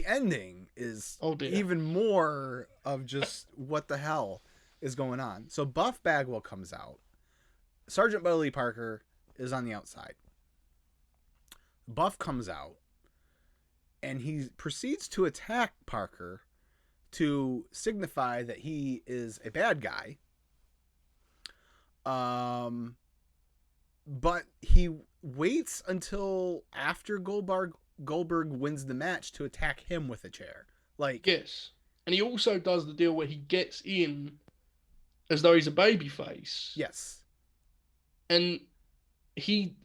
ending is even more of just what the hell is going on. So Buff Bagwell comes out. Sergeant Buddy Parker is on the outside. Buff comes out, and he proceeds to attack Parker to signify that he is a bad guy. But he waits until after Goldberg wins the match to attack him with a chair. Yes. And he also does the deal where he gets in as though he's a babyface. Yes. And he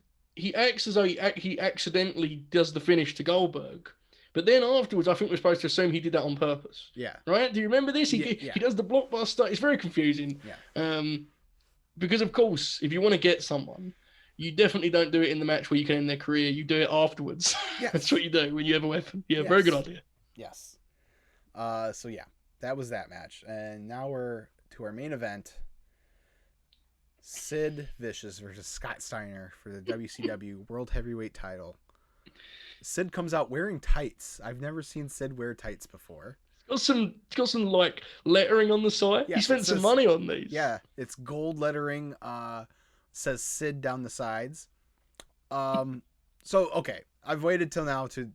acts as though he accidentally does the finish to Goldberg. But then afterwards, I think we're supposed to assume he did that on purpose. Yeah. Right? Do you remember this? He does the blockbuster. It's very confusing. Yeah. Because, of course, if you want to get someone, you definitely don't do it in the match where you can end their career. You do it afterwards. Yes. That's what you do when you have a weapon. Yeah, very good idea. Yes. So, yeah, that was that match. And now we're to our main event. Sid Vicious versus Scott Steiner for the WCW World Heavyweight title. Sid comes out wearing tights. I've never seen Sid wear tights before. It's got some like lettering on the side. Yes, he spent some money on these. Yeah, it's gold lettering. Says Sid down the sides. So okay, I've waited till now to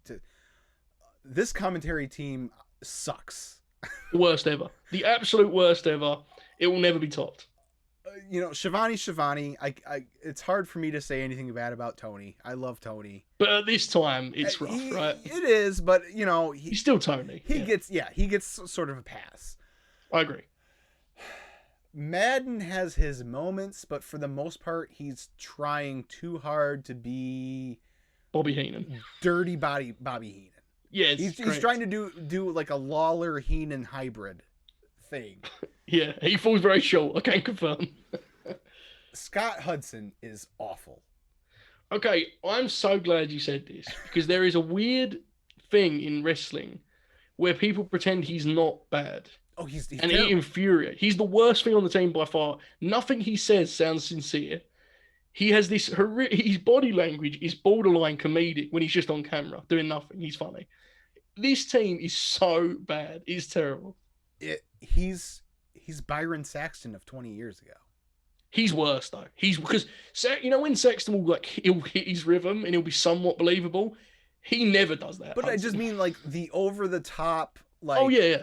this commentary team sucks. Worst ever. The absolute worst ever. It will never be topped. Shivani. It's hard for me to say anything bad about Tony. I love Tony, but at this time, it's rough, right? It is, but he's still Tony. He gets sort of a pass. I agree. Madden has his moments, but for the most part, he's trying too hard to be Bobby Heenan, dirty Bobby Heenan. Yeah, he's trying to do like a Lawler Heenan hybrid thing. Yeah, he falls very short. I can confirm. Scott Hudson is awful. Okay, I'm so glad you said this, because there is a weird thing in wrestling where people pretend he's not bad. Oh, he's And terrible. he infuriates. He's the worst thing on the team by far. Nothing he says sounds sincere. He has this his body language is borderline comedic when he's just on camera doing nothing. He's funny. This team is so bad. It's terrible. He's Byron Saxton of 20 years ago. He's worse though. He's because when Saxton will he'll hit his rhythm and he'll be somewhat believable. He never does that. But Hudson. I just mean like the over the top like. Oh yeah.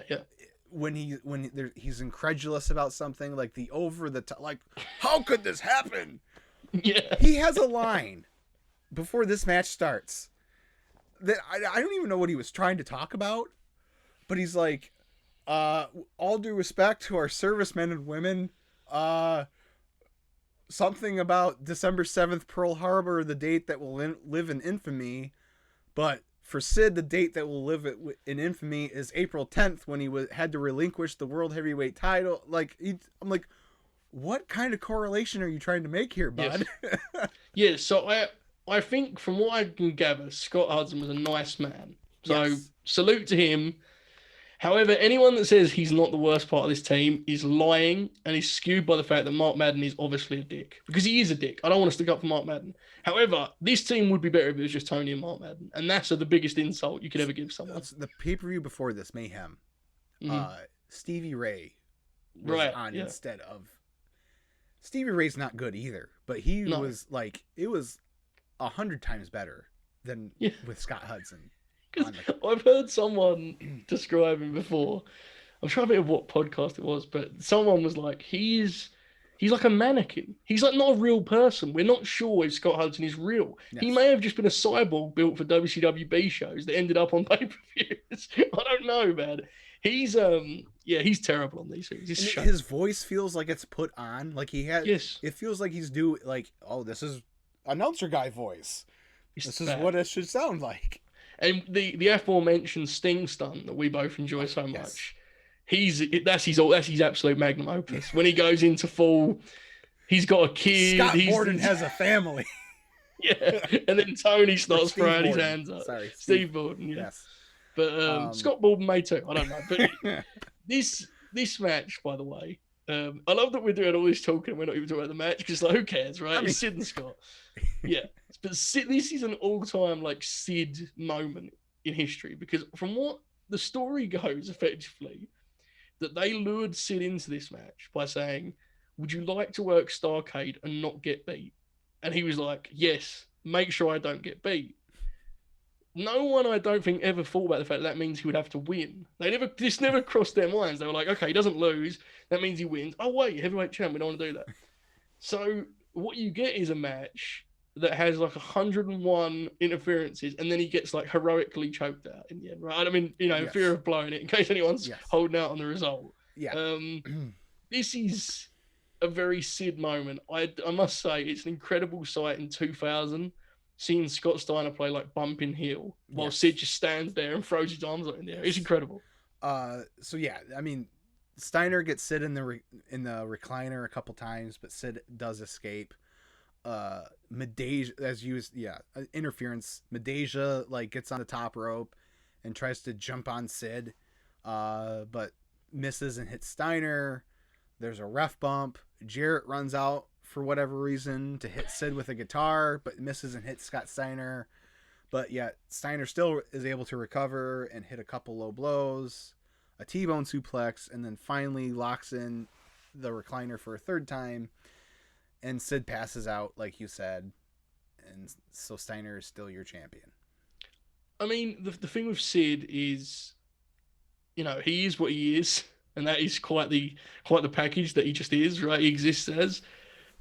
When he's incredulous about something, like the over the top, like how could this happen? Yeah. He has a line before this match starts that I don't even know what he was trying to talk about, but he's like, all due respect to our servicemen and women, something about December 7th, Pearl Harbor, the date that will live in infamy, but for Sid, the date that will live in infamy is April 10th when he had to relinquish the World Heavyweight title. Like, I'm like, what kind of correlation are you trying to make here, bud? Yes. Yeah, so I think from what I can gather, Scott Hudson was a nice man. So salute to him. However, anyone that says he's not the worst part of this team is lying and is skewed by the fact that Mark Madden is obviously a dick. Because he is a dick. I don't want to stick up for Mark Madden. However, this team would be better if it was just Tony and Mark Madden. And that's the biggest insult you could ever give someone. The pay-per-view before this, Mayhem, Stevie Ray was on instead of... Stevie Ray's not good either, but he was like... It was 100 times better than with Scott Hudson. I've heard someone describe him before. I'm trying to think of what podcast it was, but someone was like, he's like a mannequin. He's like not a real person. We're not sure if Scott Hudson is real. Yes. He may have just been a cyborg built for WCW B shows that ended up on pay-per-views. I don't know, man. He's he's terrible on these things. His voice feels like it's put on. Like he has. Yes. It feels like he's this is announcer guy voice. This is what it should sound like. And the aforementioned Sting stunt that we both enjoy so much, that's his absolute magnum opus. When he goes into full, he's got a kid. Scott Borden has a family. Yeah, and then Tony starts throwing his hands up. Sorry, Steve Borden. Yeah. Yes, but Scott Borden may too. I don't know. But this match, by the way, I love that we're doing all this talking and we're not even talking about the match because who cares, right? It's Sid and Scott. Yeah. But Sid, this is an all-time Sid moment in history because from what the story goes, effectively, that they lured Sid into this match by saying, "Would you like to work Starrcade and not get beat?" And he was like, "Yes, make sure I don't get beat." No one, I don't think, ever thought about the fact that means he would have to win. This never crossed their minds. They were like, "Okay, he doesn't lose. That means he wins." Oh wait, heavyweight champ. We don't want to do that. So what you get is a match that has 101 interferences, and then he gets heroically choked out in the end, right? I mean, fear of blowing it in case anyone's holding out on the result. Yeah. This is a very Sid moment. I must say, it's an incredible sight in 2000, seeing Scott Steiner play bumping heel while Sid just stands there and throws his arms up in the air. It's incredible. So yeah, I mean, Steiner gets Sid in the recliner a couple times, but Sid does escape. Medeja interference. Medeja gets on the top rope and tries to jump on Sid, but misses and hits Steiner. There's a ref bump. Jarrett runs out for whatever reason to hit Sid with a guitar, but misses and hits Scott Steiner. But yet Steiner still is able to recover and hit a couple low blows, a T-bone suplex, and then finally locks in the recliner for a third time. And Sid passes out, like you said, and so Steiner is still your champion. I mean, the thing with Sid is, he is what he is, and that is quite the package that he just is, right? He exists as.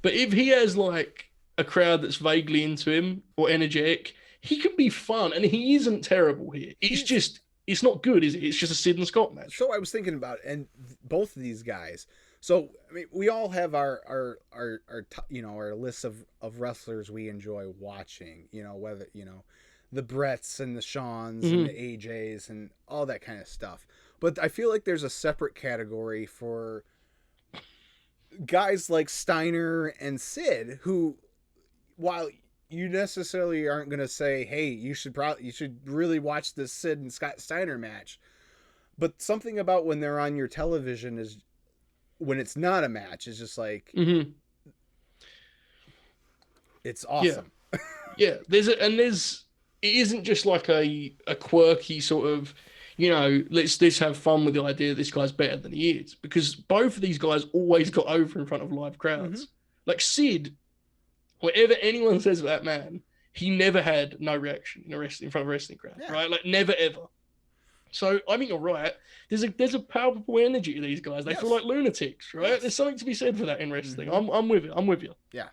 But if he has a crowd that's vaguely into him or energetic, he can be fun, and he isn't terrible here. It's not good, is it? It's just a Sid and Scott match. So I was thinking about it, and both of these guys. So I mean, we all have our lists of wrestlers we enjoy watching. Whether the Bretts and the Shawns and the AJs and all that kind of stuff. But I feel like there's a separate category for guys like Steiner and Sid, who, while you necessarily aren't going to say, "Hey, you should really watch this Sid and Scott Steiner match," But something about when they're on your television is when it's not a match is just like it's awesome. Yeah. It isn't just like a quirky sort of, let's have fun with the idea that this guy's better than he is, because both of these guys always got over in front of live crowds. Like Sid, whatever anyone says about that man, he never had no reaction in front of a wrestling crowd, right? Like never ever. So I think you're right. There's a palpable energy to these guys. They feel like lunatics, right? There's something to be said for that in wrestling. I'm with it. I'm with you. Yeah.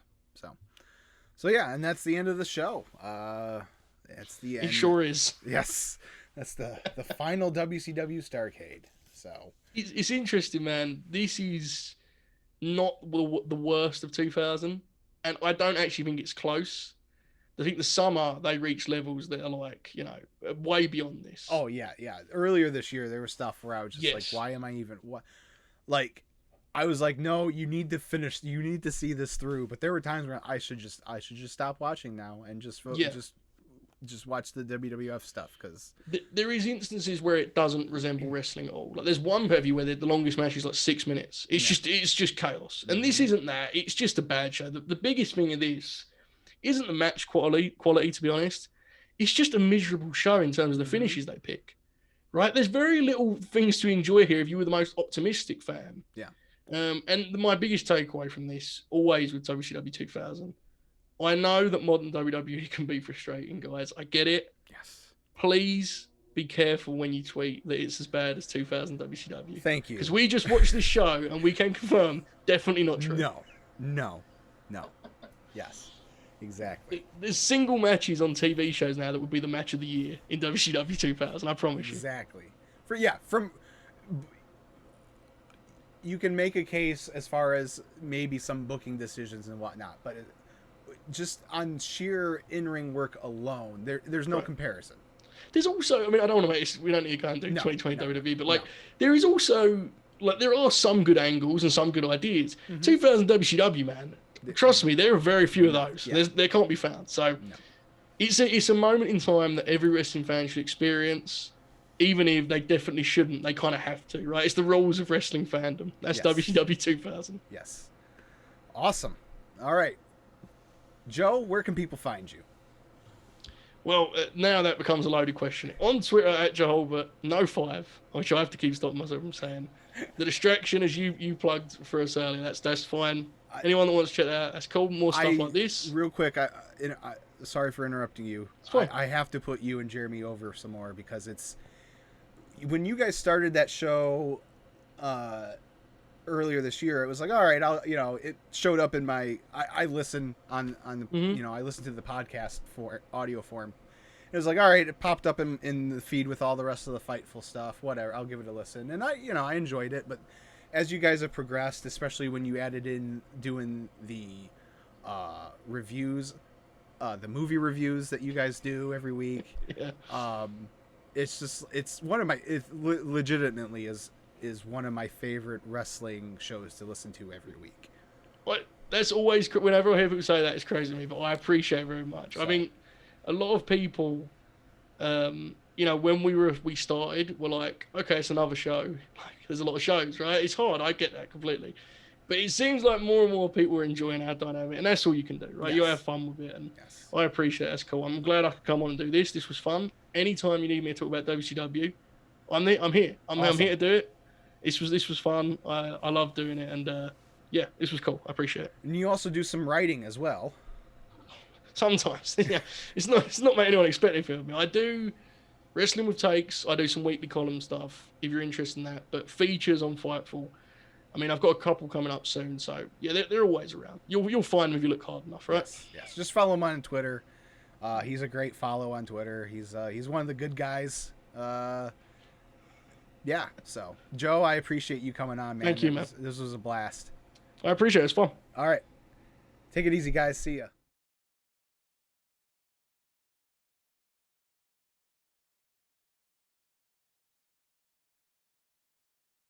So yeah, and that's the end of the show. That's the end. It sure is. Yes, that's the final WCW Starrcade. So it's interesting, man. This is not the worst of 2000, and I don't actually think it's close. I think the summer they reached levels that are like, way beyond this. Oh yeah. Earlier this year there was stuff where I was just like, why am I even what? Like, I was like, no, you need to finish. You need to see this through. But there were times where I should just stop watching now and just watch the WWF stuff, because there is instances where it doesn't resemble wrestling at all. Like there's one pay-per-view where the longest match is like 6 minutes. It's just chaos. And this isn't that. It's just a bad show. The biggest thing of this isn't the match quality, to be honest. It's just a miserable show in terms of the finishes they pick. Right? There's very little things to enjoy here if you were the most optimistic fan. Yeah. And my biggest takeaway from this, always with WCW 2000, I know that modern WWE can be frustrating, guys. I get it. Yes. Please be careful when you tweet that it's as bad as 2000 WCW. Thank you. Because we just watched this show and we can confirm, definitely not true. No. Yes. Exactly. There's single matches on TV shows now that would be the match of the year in WCW 2000, I promise you. Exactly. You can make a case as far as maybe some booking decisions and whatnot, but just on sheer in-ring work alone, there's no comparison. There's also, I don't want to make this, we don't need to go and do 2020 WWE, but there is also, there are some good angles and some good ideas. 2000 WCW, man, trust me, there are very few of those. Yeah. They can't be found. So it's a moment in time that every wrestling fan should experience. Even if they definitely shouldn't, they kind of have to, right? It's the rules of wrestling fandom. That's WCW 2000. Yes. Awesome. All right. Joe, where can people find you? Well, now that becomes a loaded question. On Twitter at Hulbert, no 5, which I have to keep stopping myself from saying. The distraction, as you plugged for us earlier, that's fine. Anyone that wants to check that out, that's cool. More stuff like this. Real quick, sorry for interrupting you. I have to put you and Jeremy over some more, because it's... When you guys started that show earlier this year, it was like, all right, it showed up in my, I listen on the, I listen to the podcast for audio form. It was like, all right, it popped up in the feed with all the rest of the Fightful stuff, whatever, I'll give it a listen. And I enjoyed it, but as you guys have progressed, especially when you added in doing the reviews, the movie reviews that you guys do every week, it's one of my, legitimately is one of my favorite wrestling shows to listen to every week. Well, that's always, whenever I hear people say that, it's crazy to me, but I appreciate it very much. So, a lot of people, when we started, were like, okay, it's another show. Like, there's a lot of shows, right? It's hard. I get that completely. But it seems like more and more people are enjoying our dynamic, and that's all you can do, right? You have fun with it, and I appreciate it. That's cool. I'm glad I could come on and do this. This was fun. Anytime you need me to talk about WCW, I'm here. I'm here to do it. This was fun. I love doing it, and this was cool. I appreciate it. And you also do some writing as well. Sometimes, it's not what anyone expected from me. I do wrestling with takes. I do some weekly column stuff if you're interested in that. But features on Fightful. I've got a couple coming up soon, so they're always around. You'll find them if you look hard enough, right? Yes. Just follow him on Twitter. He's a great follow on Twitter. He's one of the good guys. So Joe, I appreciate you coming on, man. Thank you, man. This was a blast. I appreciate it. It's fun. All right. Take it easy, guys. See ya.